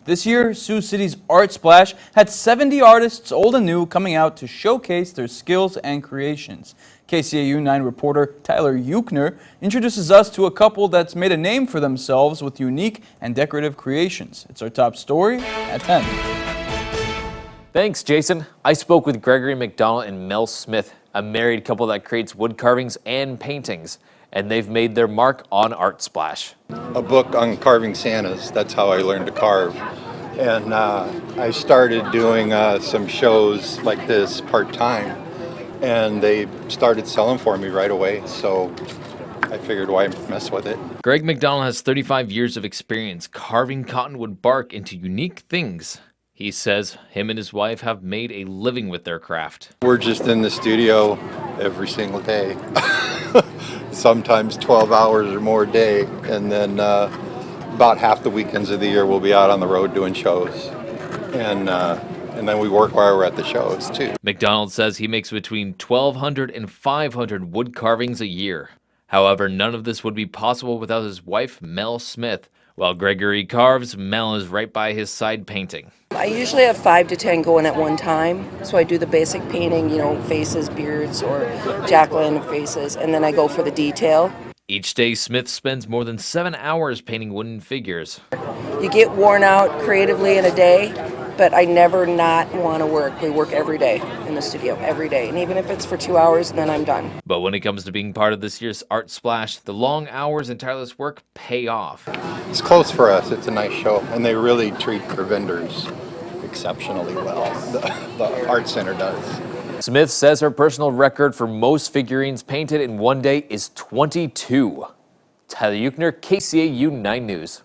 This year, Sioux City's ArtSplash had 70 artists, old and new, coming out to showcase their skills and creations. KCAU-9 reporter Tyler Euchner introduces us to a couple that's made a name for themselves with unique and decorative creations. It's our top story at 10. Thanks, Jason. I spoke with Gregory McDonald and Mel Smith, a married couple that creates wood carvings and paintings, and they've made their mark on ArtSplash. A book on carving Santas. That's how I learned to carve. And I started doing some shows like this part-time, and they started selling for me right away, so I figured why mess with it. Greg McDonald has 35 years of experience carving cottonwood bark into unique things. He says him and his wife have made a living with their craft. We're just in the studio every single day, sometimes 12 hours or more a day, and then about half the weekends of the year we'll be out on the road doing shows, and then we work while we're at the shows too. McDonald says he makes between 1,200 and 500 wood carvings a year. However, none of this would be possible without his wife, Mel Smith. While Gregory carves, Mel is right by his side painting. I usually have 5 to 10 going at one time. So I do the basic painting, faces, beards, or Jacqueline faces, and then I go for the detail. Each day, Smith spends more than 7 hours painting wooden figures. You get worn out creatively in a day, but I never not want to work. We work every day in the studio, every day. And even if it's for 2 hours, then I'm done. But when it comes to being part of this year's ArtSplash, the long hours and tireless work pay off. It's close for us. It's a nice show, and they really treat their vendors exceptionally well. The Art Center does. Smith says her personal record for most figurines painted in one day is 22. Tyler Euchner, KCAU 9 News.